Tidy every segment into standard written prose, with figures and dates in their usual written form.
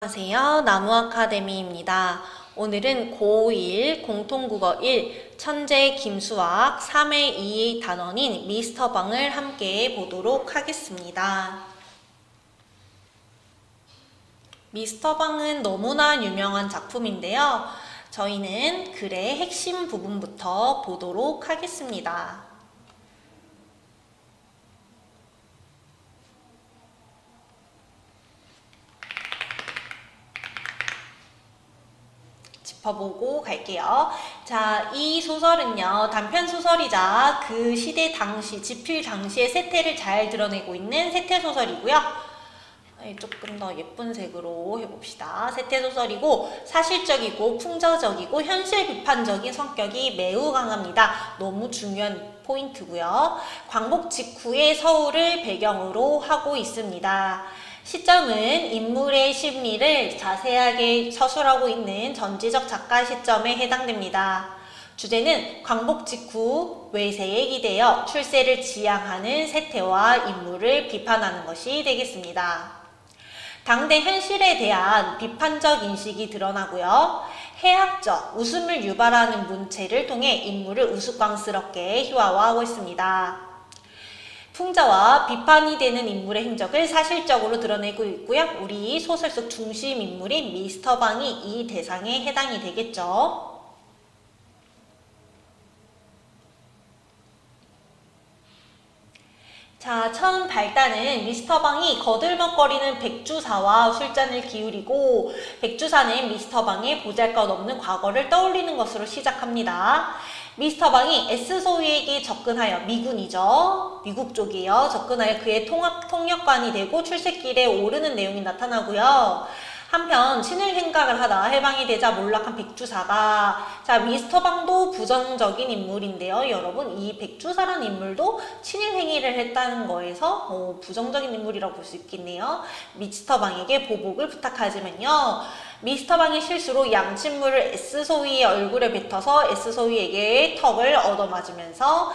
안녕하세요. 나무아카데미입니다. 오늘은 고1 공통국어 1 천재 김수학 3의 2의 단원인 미스터 방을 함께 보도록 하겠습니다. 미스터 방은 너무나 유명한 작품인데요. 저희는 글의 핵심 부분부터 보도록 하겠습니다. 짚어보고 갈게요. 자, 이 소설은요, 단편 소설이자 그 시대 당시, 집필 당시의 세태를 잘 드러내고 있는 세태 소설이고요. 조금 더 예쁜 색으로 해봅시다. 세태 소설이고 사실적이고 풍자적이고 현실 비판적인 성격이 매우 강합니다. 너무 중요한 포인트고요. 광복 직후의 서울을 배경으로 하고 있습니다. 시점은 인물의 심리를 자세하게 서술하고 있는 전지적 작가 시점에 해당됩니다. 주제는 광복 직후 외세에 기대어 출세를 지향하는 세태와 인물을 비판하는 것이 되겠습니다. 당대 현실에 대한 비판적 인식이 드러나고요. 해학적, 웃음을 유발하는 문체를 통해 인물을 우스꽝스럽게 희화화하고 있습니다. 풍자와 비판이 되는 인물의 행적을 사실적으로 드러내고 있고요. 우리 소설 속 중심 인물인 미스터 방이 이 대상에 해당이 되겠죠. 자, 처음 발단은 미스터 방이 거들먹거리는 백주사와 술잔을 기울이고 백주사는 미스터 방의 보잘것없는 과거를 떠올리는 것으로 시작합니다. 미스터 방이 S소위에게 접근하여 미군이죠. 미국 쪽이에요. 접근하여 그의 통역관이 되고 출세길에 오르는 내용이 나타나고요. 한편 친일 행각을 하다 해방이 되자 몰락한 백주사가 자 미스터 방도 부정적인 인물인데요. 여러분 이 백주사라는 인물도 친일 행위를 했다는 거에서 부정적인 인물이라고 볼 수 있겠네요. 미스터 방에게 보복을 부탁하지만요. 미스터 방의 실수로 양친물을 S소위의 얼굴에 뱉어서 S소위에게 턱을 얻어맞으면서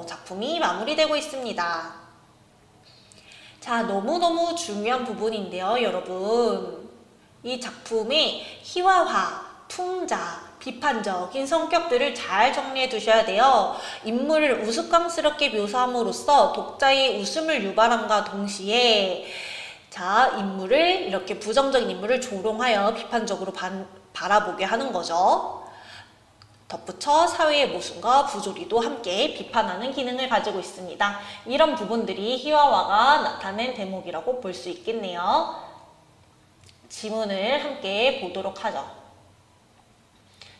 작품이 마무리되고 있습니다. 자, 너무너무 중요한 부분인데요, 여러분. 이 작품의 희화화, 풍자, 비판적인 성격들을 잘 정리해 두셔야 돼요. 인물을 우스꽝스럽게 묘사함으로써 독자의 웃음을 유발함과 동시에 자, 인물을 이렇게 부정적인 인물을 조롱하여 비판적으로 바라보게 하는 거죠. 덧붙여 사회의 모순과 부조리도 함께 비판하는 기능을 가지고 있습니다. 이런 부분들이 희화화가 나타낸 대목이라고 볼 수 있겠네요. 지문을 함께 보도록 하죠.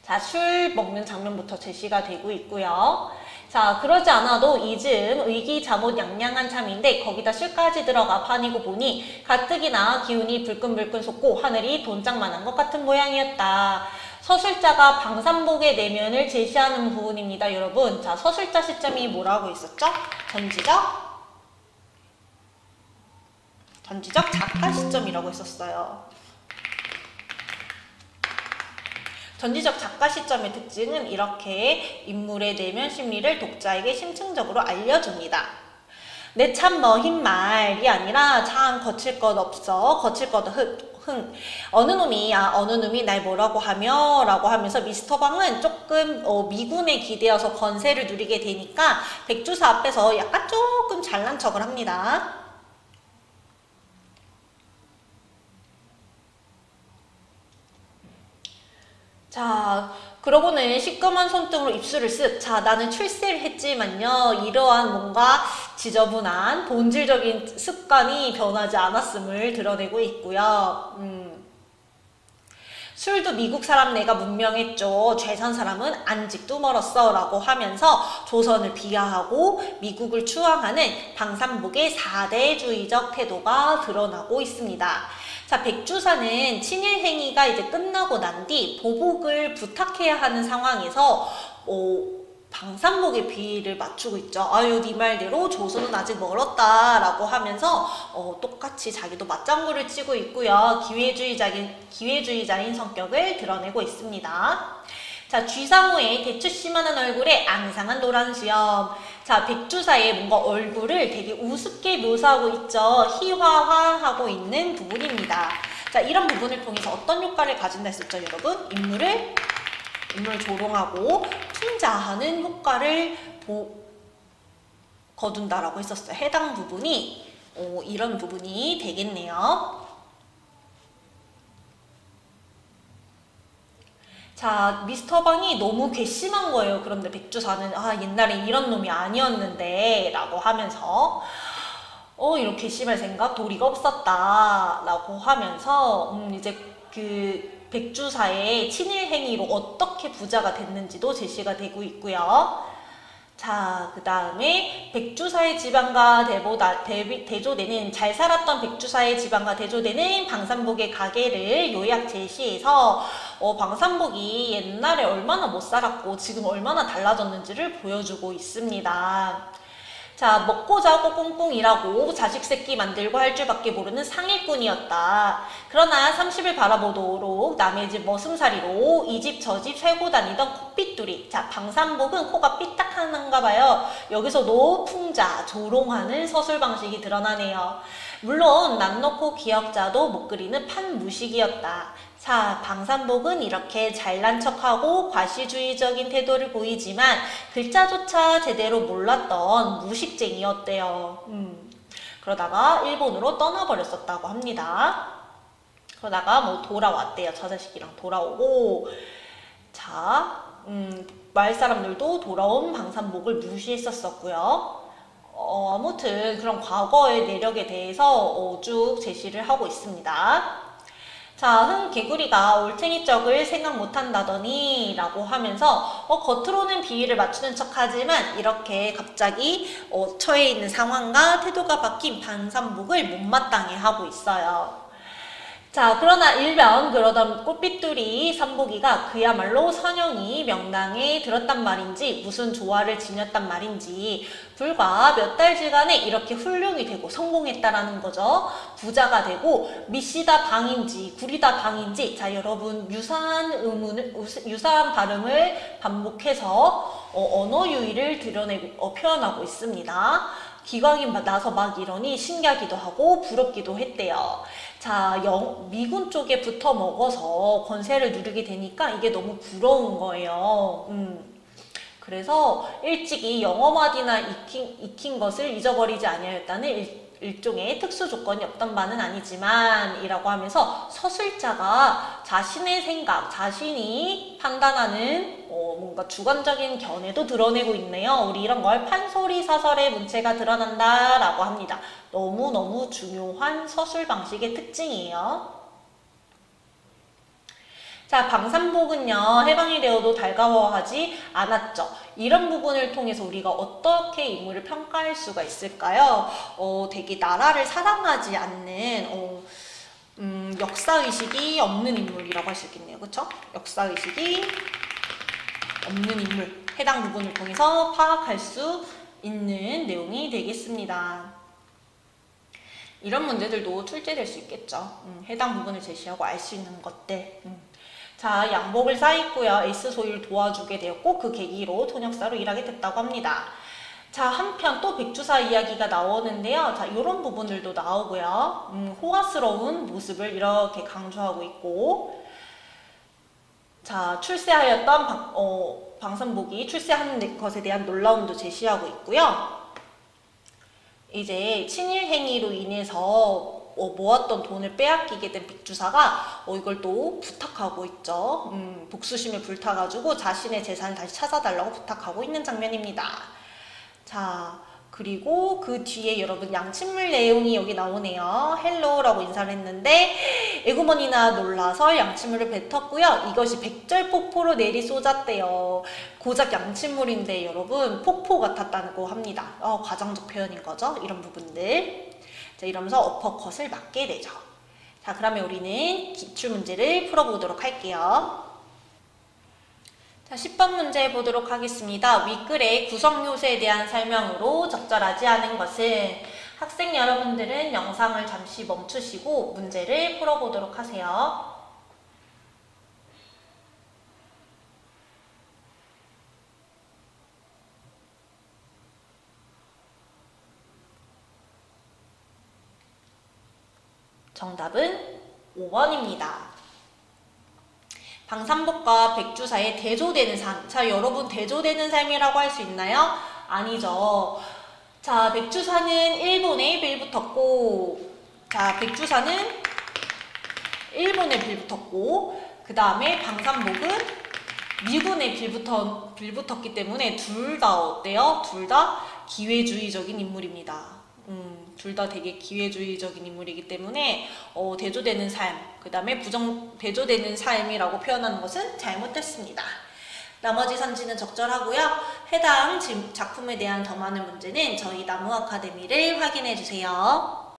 자, 술 먹는 장면부터 제시가 되고 있고요. 자, 그러지 않아도 이즘 의기자못 양양한 참인데 거기다 술까지 들어가 판이고 보니 가뜩이나 기운이 불끈불끈 솟고 하늘이 돈짝만한 것 같은 모양이었다. 서술자가 방산복의 내면을 제시하는 부분입니다, 여러분. 자, 서술자 시점이 뭐라고 있었죠? 전지적 작가 시점이라고 했었어요. 전지적 작가 시점의 특징은 이렇게 인물의 내면 심리를 독자에게 심층적으로 알려줍니다. 내 참 너흰 말이 아니라 참 거칠 것 없어, 거칠 것 흥. 어느 놈이 날 뭐라고 하며 라고 하면서 미스터 방은 조금 미군에 기대어서 건세를 누리게 되니까 백주사 앞에서 약간 조금 잘난 척을 합니다. 자, 그러고는 시꺼먼 손등으로 입술을 쓱. 자, 나는 출세를 했지만요. 이러한 뭔가 지저분한 본질적인 습관이 변하지 않았음을 드러내고 있고요. 술도 미국 사람 내가 문명했죠. 죄산 사람은 안직도 멀었어 라고 하면서 조선을 비하하고 미국을 추앙하는 방산복의 4대주의적 태도가 드러나고 있습니다. 자, 백주사는 친일 행위가 이제 끝나고 난 뒤 보복을 부탁해야 하는 상황에서 방산복의 비위를 맞추고 있죠. 아유, 네 말대로 조선은 아직 멀었다 라고 하면서 똑같이 자기도 맞장구를 치고 있고요. 기회주의자인 성격을 드러내고 있습니다. 자, 쥐상호의 대추씨만한 얼굴에 앙상한 노란 수염. 자, 백주사의 뭔가 얼굴을 되게 우습게 묘사하고 있죠. 희화화하고 있는 부분입니다. 자, 이런 부분을 통해서 어떤 효과를 가진다 했었죠, 여러분? 인물 조롱하고 풍자하는 효과를 거둔다라고 했었어요. 해당 부분이 이런 부분이 되겠네요. 자, 미스터 방이 너무 괘씸한 거예요. 그런데 백주사는 옛날에 이런 놈이 아니었는데 라고 하면서 이런 괘씸할 생각 도리가 없었다 라고 하면서 이제 그 백주사의 친일 행위로 어떻게 부자가 됐는지도 제시가 되고 있고요. 자, 그 다음에 백주사의 집안과 대조되는 잘 살았던 백주사의 집안과 대조되는 방산복의 가계를 요약 제시해서 방산복이 옛날에 얼마나 못 살았고 지금 얼마나 달라졌는지를 보여주고 있습니다. 자, 먹고 자고 꽁꽁 일하고 자식 새끼 만들고 할 줄밖에 모르는 상일꾼이었다. 그러나 30을 바라보도록 남의 집 머슴살이로 이 집 저 집 세고 다니던 콧빗두리. 자, 방산복은 코가 삐딱하는가 봐요. 여기서도 풍자, 조롱하는 서술 방식이 드러나네요. 물론 남 놓고 기역자도 못 그리는 판무식이었다. 자, 방산복은 이렇게 잘난 척하고 과시주의적인 태도를 보이지만 글자조차 제대로 몰랐던 무식쟁이였대요. 그러다가 일본으로 떠나버렸었다고 합니다. 그러다가 뭐 돌아왔대요. 저 자식이랑 돌아오고. 자, 마을 사람들도 돌아온 방산복을 무시했었고요. 아무튼 그런 과거의 내력에 대해서 쭉 제시를 하고 있습니다. 자, 흥개구리가 올챙이 쩍을 생각 못한다더니 라고 하면서 겉으로는 비위를 맞추는 척하지만 이렇게 갑자기 처해 있는 상황과 태도가 바뀐 방산복을 못마땅해 하고 있어요. 자, 그러나 일변 그러던 꽃빛두리 삼복이가 그야말로 선영이 명당에 들었단 말인지 무슨 조화를 지녔단 말인지 불과 몇 달지간에 이렇게 훌륭이 되고 성공했다라는 거죠. 부자가 되고 미시다 방인지 구리다 방인지 자, 여러분 유사한 발음을 반복해서 언어 유희를 드러내고 표현하고 있습니다. 기광이 나서 막 이러니 신기하기도 하고 부럽기도 했대요. 자, 미군 쪽에 붙어 먹어서 권세를 누리게 되니까 이게 너무 부러운 거예요. 그래서 일찍이 영어마디나 익힌 것을 잊어버리지 아니하였다는 일종의 특수 조건이 없던 바는 아니지만 이라고 하면서 서술자가 자신의 생각, 자신이 판단하는 뭔가 주관적인 견해도 드러내고 있네요. 우리 이런 걸 판소리 사설의 문체가 드러난다 라고 합니다. 너무너무 중요한 서술 방식의 특징이에요. 자, 방산복은요, 해방이 되어도 달가워하지 않았죠. 이런 부분을 통해서 우리가 어떻게 인물을 평가할 수가 있을까요? 되게 나라를 사랑하지 않는, 역사의식이 없는 인물이라고 할 수 있겠네요. 그쵸? 역사의식이 없는 인물. 해당 부분을 통해서 파악할 수 있는 내용이 되겠습니다. 이런 문제들도 출제될 수 있겠죠. 해당 부분을 제시하고 알 수 있는 것들. 자, 양복을 사입고요. 에이스 소유를 도와주게 되었고 그 계기로 통역사로 일하게 됐다고 합니다. 자, 한편 또 백주사 이야기가 나오는데요. 자, 이런 부분들도 나오고요. 호화스러운 모습을 이렇게 강조하고 있고 자, 출세하였던 방산복이 출세하는 것에 대한 놀라움도 제시하고 있고요. 이제 친일 행위로 인해서 모았던 돈을 빼앗기게 된 백주사가 이걸 또 부탁하고 있죠. 복수심에 불타가지고 자신의 재산을 다시 찾아달라고 부탁하고 있는 장면입니다. 자, 그리고 그 뒤에 여러분 양침물 내용이 여기 나오네요. 헬로라고 인사를 했는데 에구머니나 놀라서 양침물을 뱉었고요. 이것이 백절폭포로 내리 쏟았대요. 고작 양침물인데 여러분 폭포 같았다고 합니다. 과장적 표현인 거죠. 이런 부분들. 자, 이러면서 어퍼컷을 맞게 되죠. 자, 그러면 우리는 기출문제를 풀어보도록 할게요. 자, 10번 문제 보도록 하겠습니다. 윗글의 구성요소에 대한 설명으로 적절하지 않은 것은 학생 여러분들은 영상을 잠시 멈추시고 문제를 풀어보도록 하세요. 정답은 5번입니다. 방산복과 백주사의 대조되는 삶. 자, 여러분 대조되는 삶이라고 할 수 있나요? 아니죠. 자, 백주사는 일본에 빌붙었고, 자, 백주사는 일본에 빌붙었고, 그 다음에 방산복은 미군에 빌붙었기 때문에 둘 다 어때요? 둘 다 기회주의적인 인물입니다. 둘 다 되게 기회주의적인 인물이기 때문에 대조되는 삶, 그 다음에 대조되는 삶이라고 표현하는 것은 잘못됐습니다. 나머지 선지는 적절하고요. 해당 작품에 대한 더 많은 문제는 저희 나무 아카데미를 확인해 주세요.